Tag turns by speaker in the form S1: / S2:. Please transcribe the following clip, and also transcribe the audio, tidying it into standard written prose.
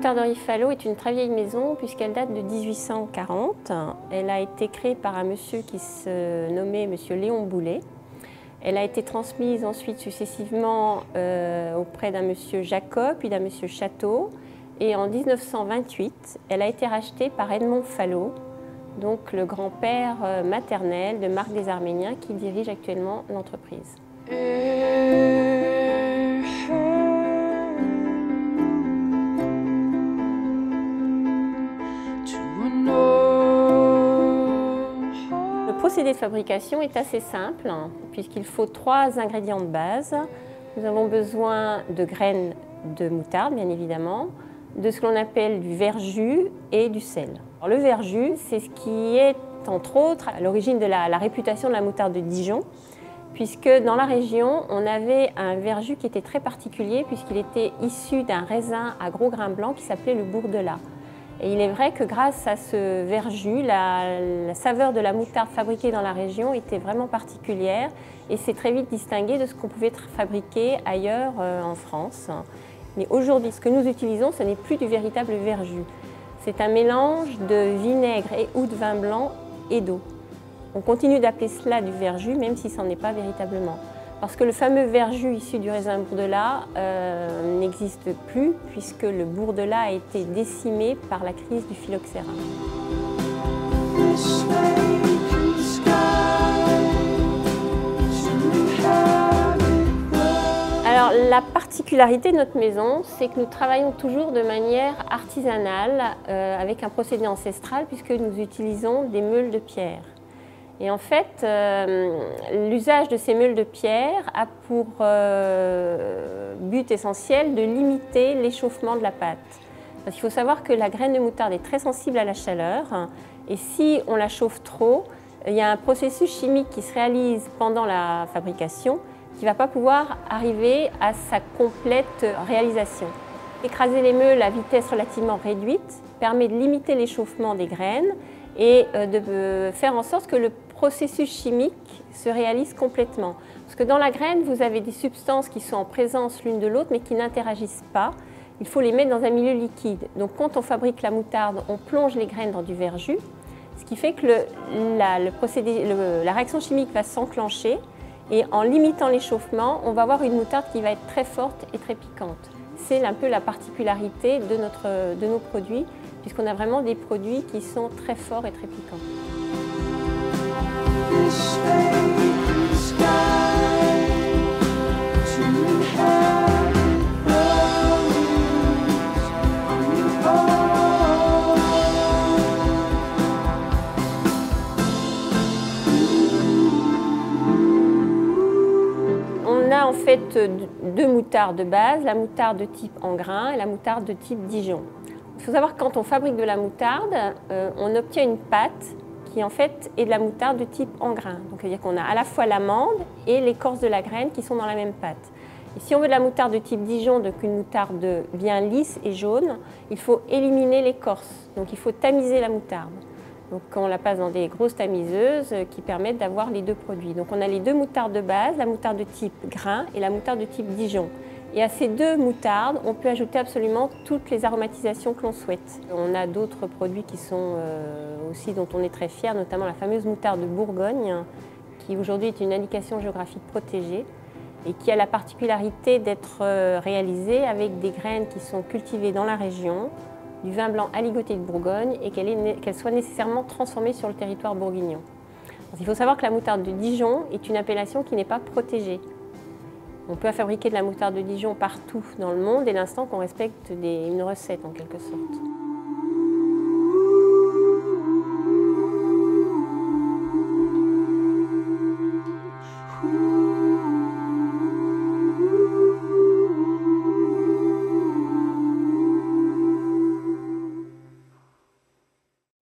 S1: moutarderie Falot est une très vieille maison puisqu'elle date de 1840. Elle a été créée par un monsieur qui se nommait monsieur Léon Boulet. Elle a été transmise ensuite successivement auprès d'un monsieur Jacob, puis d'un monsieur Château. Et en 1928, elle a été rachetée par Edmond Falot, donc le grand-père maternel de Marc des Arméniens qui dirige actuellement l'entreprise. Le procédé de fabrication est assez simple puisqu'il faut 3 ingrédients de base. Nous avons besoin de graines de moutarde, bien évidemment, de ce que l'on appelle du verjus et du sel. Alors, le verjus, c'est ce qui est, entre autres, à l'origine de la réputation de la moutarde de Dijon, puisque dans la région, on avait un verjus qui était très particulier puisqu'il était issu d'un raisin à gros grains blancs qui s'appelait le bourdelat. Et il est vrai que grâce à ce verjus, la saveur de la moutarde fabriquée dans la région était vraiment particulière et s'est très vite distinguée de ce qu'on pouvait fabriquer ailleurs en France. Mais aujourd'hui, ce que nous utilisons, ce n'est plus du véritable verjus. C'est un mélange de vinaigre ou de vin blanc et d'eau. On continue d'appeler cela du verjus, même si ce n'en est pas véritablement. Parce que le fameux verjus issu du raisin bourdelat n'existe plus, puisque le bourdelat a été décimé par la crise du phylloxéra. Alors, la particularité de notre maison, c'est que nous travaillons toujours de manière artisanale, avec un procédé ancestral, puisque nous utilisons des meules de pierre. Et en fait, l'usage de ces meules de pierre a pour but essentiel de limiter l'échauffement de la pâte. Parce qu'il faut savoir que la graine de moutarde est très sensible à la chaleur et si on la chauffe trop, il y a un processus chimique qui se réalise pendant la fabrication qui ne va pas pouvoir arriver à sa complète réalisation. Écraser les meules à vitesse relativement réduite permet de limiter l'échauffement des graines et de faire en sorte que le processus chimique se réalise complètement. Parce que dans la graine, vous avez des substances qui sont en présence l'une de l'autre mais qui n'interagissent pas. Il faut les mettre dans un milieu liquide. Donc quand on fabrique la moutarde, on plonge les graines dans du verjus, ce qui fait que la réaction chimique va s'enclencher et en limitant l'échauffement, on va avoir une moutarde qui va être très forte et très piquante. C'est un peu la particularité de nos produits, puisqu'on a vraiment des produits qui sont très forts et très piquants. On a en fait 2 moutardes de base, la moutarde de type Engrain et la moutarde de type Dijon. Il faut savoir que quand on fabrique de la moutarde, on obtient une pâte qui en fait est de la moutarde de type Engrain. Donc c'est-à-dire qu'on a à la fois l'amande et l'écorce de la graine qui sont dans la même pâte. Et si on veut de la moutarde de type Dijon, donc une moutarde bien lisse et jaune, il faut éliminer l'écorce. Donc il faut tamiser la moutarde. Donc on la passe dans des grosses tamiseuses qui permettent d'avoir les 2 produits. Donc on a les 2 moutardes de base, la moutarde de type grain et la moutarde de type Dijon. Et à ces 2 moutardes, on peut ajouter absolument toutes les aromatisations que l'on souhaite. On a d'autres produits qui sont aussi dont on est très fiers, notamment la fameuse moutarde de Bourgogne, qui aujourd'hui est une indication géographique protégée et qui a la particularité d'être réalisée avec des graines qui sont cultivées dans la région, du vin blanc aligoté de Bourgogne et qu'elle soit nécessairement transformée sur le territoire bourguignon. Il faut savoir que la moutarde de Dijon est une appellation qui n'est pas protégée. On peut fabriquer de la moutarde de Dijon partout dans le monde dès l'instant qu'on respecte une recette en quelque sorte.